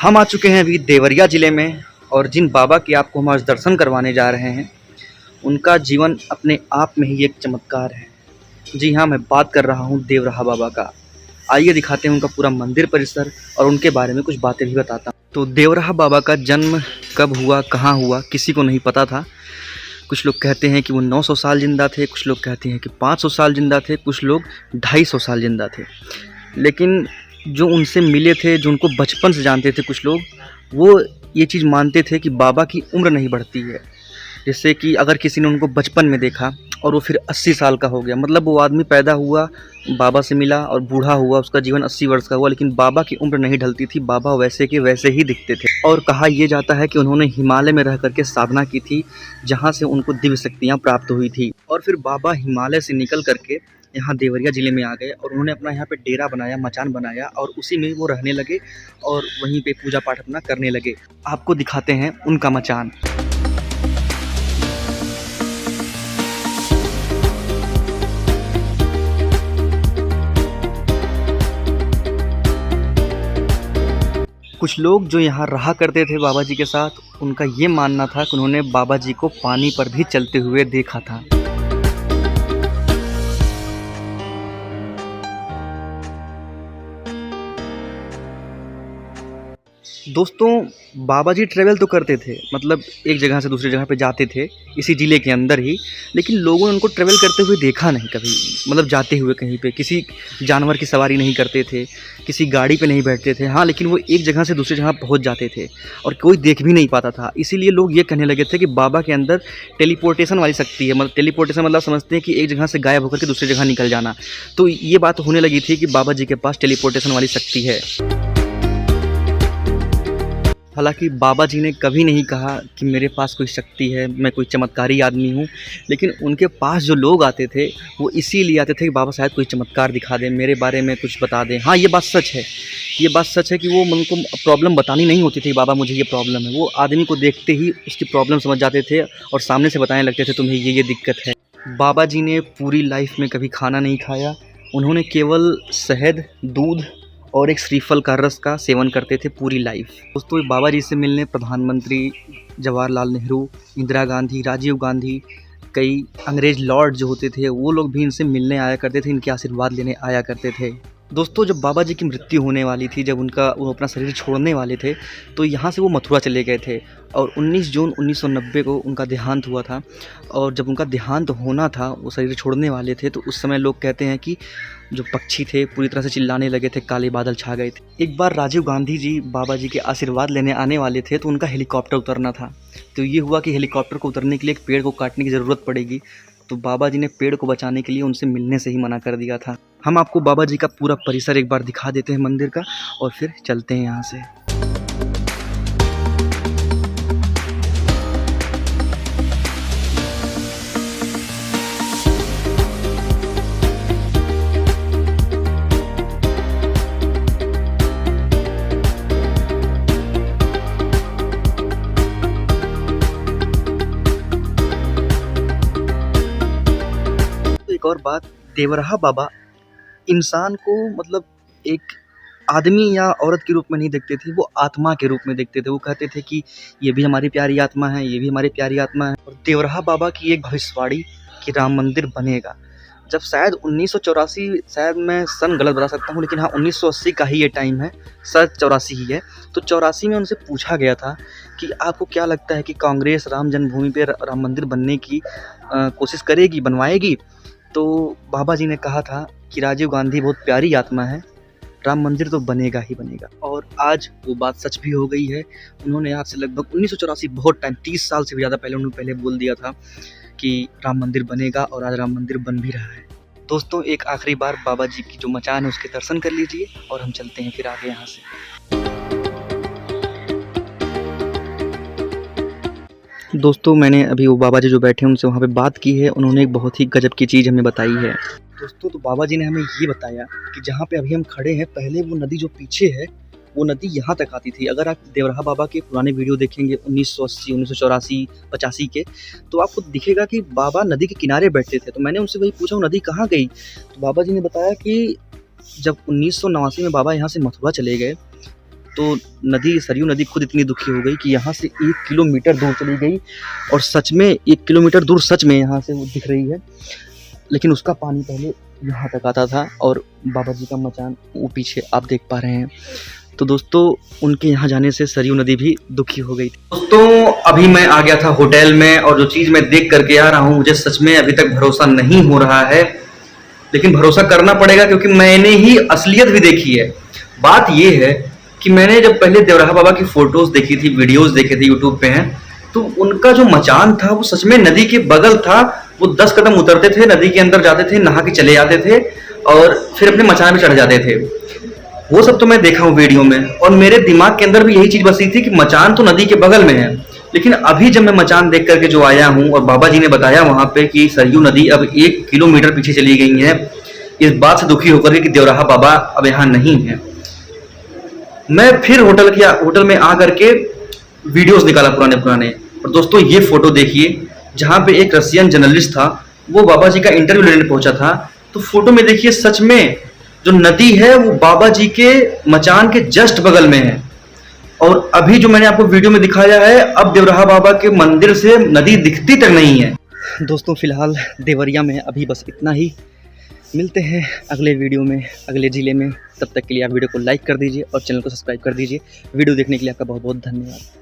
हम आ चुके हैं अभी देवरिया ज़िले में और जिन बाबा के आपको हम आज दर्शन करवाने जा रहे हैं उनका जीवन अपने आप में ही एक चमत्कार है। जी हाँ, मैं बात कर रहा हूँ देवराहा बाबा का। आइए दिखाते हैं उनका पूरा मंदिर परिसर और उनके बारे में कुछ बातें भी बताता हूँ। तो देवराहा बाबा का जन्म कब हुआ, कहाँ हुआ, किसी को नहीं पता था। कुछ लोग कहते हैं कि वो 900 साल जिंदा थे, कुछ लोग कहते हैं कि 500 साल जिंदा थे, कुछ लोग 250 साल जिंदा थे। लेकिन जो उनसे मिले थे, जो उनको बचपन से जानते थे कुछ लोग, वो ये चीज़ मानते थे कि बाबा की उम्र नहीं बढ़ती है। जैसे कि अगर किसी ने उनको बचपन में देखा और वो फिर 80 साल का हो गया, मतलब वो आदमी पैदा हुआ, बाबा से मिला और बूढ़ा हुआ, उसका जीवन 80 वर्ष का हुआ, लेकिन बाबा की उम्र नहीं ढलती थी। बाबा वैसे के वैसे ही दिखते थे। और कहा यह जाता है कि उन्होंने हिमालय में रह करके साधना की थी, जहाँ से उनको दिव्य शक्तियाँ प्राप्त हुई थी। और फिर बाबा हिमालय से निकल करके यहाँ देवरिया ज़िले में आ गए और उन्होंने अपना यहाँ पे डेरा बनाया, मचान बनाया और उसी में वो रहने लगे और वहीं पे पूजा पाठ अपना करने लगे। आपको दिखाते हैं उनका मचान। कुछ लोग जो यहाँ रहा करते थे बाबा जी के साथ, उनका ये मानना था कि उन्होंने बाबा जी को पानी पर भी चलते हुए देखा था। दोस्तों, बाबा जी ट्रैवल तो करते थे, मतलब एक जगह से दूसरी जगह पे जाते थे इसी ज़िले के अंदर ही, लेकिन लोगों ने उनको ट्रैवल करते हुए देखा नहीं कभी। मतलब जाते हुए कहीं पे किसी जानवर की सवारी नहीं करते थे, किसी गाड़ी पे नहीं बैठते थे। हाँ, लेकिन वो एक जगह से दूसरी जगह पहुंच जाते थे और कोई देख भी नहीं पाता था। इसीलिए लोग ये कहने लगे थे कि बाबा के अंदर टेलीपोर्टेशन वाली शक्ति है। मतलब टेलीपोर्टेशन मतलब समझते हैं कि एक जगह से गायब होकर के दूसरी जगह निकल जाना। तो ये बात होने लगी थी कि बाबा जी के पास टेलीपोर्टेशन वाली शक्ति है। हालांकि बाबा जी ने कभी नहीं कहा कि मेरे पास कोई शक्ति है, मैं कोई चमत्कारी आदमी हूँ, लेकिन उनके पास जो लोग आते थे वो इसीलिए आते थे कि बाबा शायद कोई चमत्कार दिखा दें, मेरे बारे में कुछ बता दें। हाँ, ये बात सच है, ये बात सच है कि वो उनको प्रॉब्लम बतानी नहीं होती थी, बाबा मुझे ये प्रॉब्लम है। वो आदमी को देखते ही उसकी प्रॉब्लम समझ जाते थे और सामने से बताने लगते थे तुम्हें ये दिक्कत है। बाबा जी ने पूरी लाइफ में कभी खाना नहीं खाया, उन्होंने केवल शहद, दूध और एक श्रीफल का रस का सेवन करते थे पूरी लाइफ। दोस्तों, बाबा जी से मिलने प्रधानमंत्री जवाहरलाल नेहरू, इंदिरा गांधी, राजीव गांधी, कई अंग्रेज लॉर्ड जो होते थे वो लोग भी इनसे मिलने आया करते थे, इनके आशीर्वाद लेने आया करते थे। दोस्तों, जब बाबा जी की मृत्यु होने वाली थी, जब वो अपना शरीर छोड़ने वाले थे, तो यहाँ से वो मथुरा चले गए थे और 19 जून 1990 को उनका देहांत हुआ था। और जब उनका देहांत होना था, वो शरीर छोड़ने वाले थे, तो उस समय लोग कहते हैं कि जो पक्षी थे पूरी तरह से चिल्लाने लगे थे, काले बादल छा गए थे। एक बार राजीव गांधी जी बाबा जी के आशीर्वाद लेने आने वाले थे, तो उनका हेलीकॉप्टर उतरना था। तो ये हुआ कि हेलीकॉप्टर को उतरने के लिए एक पेड़ को काटने की ज़रूरत पड़ेगी, तो बाबा जी ने पेड़ को बचाने के लिए उनसे मिलने से ही मना कर दिया था। हम आपको बाबा जी का पूरा परिसर एक बार दिखा देते हैं मंदिर का और फिर चलते हैं यहाँ से। एक और बात, देवराहा बाबा इंसान को मतलब एक आदमी या औरत के रूप में नहीं देखते थे, वो आत्मा के रूप में देखते थे। वो कहते थे कि ये भी हमारी प्यारी आत्मा है, ये भी हमारी प्यारी आत्मा है। और देवराहा बाबा की एक भविष्यवाणी कि राम मंदिर बनेगा, जब शायद 1984, शायद मैं सन गलत बता सकता हूँ, लेकिन हाँ 1980 का ही ये टाइम है, शायद 84 ही है। तो 84 में उनसे पूछा गया था कि आपको क्या लगता है कि कांग्रेस राम जन्मभूमि पे राम मंदिर बनने की कोशिश करेगी, बनवाएगी? तो बाबा जी ने कहा था कि राजीव गांधी बहुत प्यारी आत्मा है, राम मंदिर तो बनेगा ही बनेगा। और आज वो बात सच भी हो गई है। उन्होंने आज से लगभग 1984, बहुत टाइम, 30 साल से भी ज़्यादा पहले उन्होंने पहले बोल दिया था कि राम मंदिर बनेगा और आज राम मंदिर बन भी रहा है। दोस्तों, एक आखिरी बार बाबा जी की जो मचान है उसके दर्शन कर लीजिए और हम चलते हैं फिर आगे यहाँ से। दोस्तों, मैंने अभी वो बाबा जी जो बैठे हैं उनसे वहाँ पे बात की है, उन्होंने एक बहुत ही गजब की चीज़ हमें बताई है। दोस्तों, तो बाबा जी ने हमें ये बताया कि जहाँ पे अभी हम खड़े हैं, पहले वो नदी जो पीछे है, वो नदी यहाँ तक आती थी। अगर आप देवराहा बाबा के पुराने वीडियो देखेंगे 1980, 1984, 85 के, तो आपको दिखेगा कि बाबा नदी के किनारे बैठते थे। तो मैंने उनसे वही पूछा, वो नदी कहाँ गई? तो बाबा जी ने बताया कि जब 1989 में बाबा यहाँ से मथुरा चले गए, तो नदी, सरयू नदी खुद इतनी दुखी हो गई कि यहाँ से 1 किलोमीटर दूर चली गई, और सच में 1 किलोमीटर दूर सच में यहाँ से वो दिख रही है, लेकिन उसका पानी पहले यहाँ तक आता था और बाबा जी का मचान वो पीछे आप देख पा रहे हैं। तो दोस्तों उनके यहाँ जाने से सरयू नदी भी दुखी हो गई थी। दोस्तों अभी मैं आ गया था होटल में, और जो चीज़ मैं देख करके आ रहा हूँ मुझे सच में अभी तक भरोसा नहीं हो रहा है, लेकिन भरोसा करना पड़ेगा क्योंकि मैंने ही असलियत भी देखी है। बात ये है कि मैंने जब पहले देवराहा बाबा की फ़ोटोज़ देखी थी, वीडियोज़ देखे थे, यूट्यूब पे हैं, तो उनका जो मचान था वो सच में नदी के बगल था। वो 10 कदम उतरते थे, नदी के अंदर जाते थे, नहा के चले आते थे और फिर अपने मचान पे चढ़ जाते थे। वो सब तो मैं देखा हूँ वीडियो में, और मेरे दिमाग के अंदर भी यही चीज़ बसी थी कि मचान तो नदी के बगल में है। लेकिन अभी जब मैं मचान देख करके जो आया हूँ और बाबा जी ने बताया वहाँ पे कि सरयू नदी अब 1 किलोमीटर पीछे चली गई है, इस बात से दुखी होकर के कि देवराहा बाबा अब यहाँ नहीं है, मैं फिर होटल में आ करके वीडियोस निकाला पुराने। और दोस्तों ये फोटो देखिए, जहाँ पे एक रशियन जर्नलिस्ट था, वो बाबा जी का इंटरव्यू लेने पहुंचा था। तो फोटो में देखिए सच में जो नदी है वो बाबा जी के मचान के जस्ट बगल में है। और अभी जो मैंने आपको वीडियो में दिखाया है, अब देवराहा बाबा के मंदिर से नदी दिखती तक नहीं है। दोस्तों फिलहाल देवरिया में अभी बस इतना ही, मिलते हैं अगले वीडियो में अगले ज़िले में। तब तक के लिए आप वीडियो को लाइक कर दीजिए और चैनल को सब्सक्राइब कर दीजिए। वीडियो देखने के लिए आपका बहुत बहुत धन्यवाद।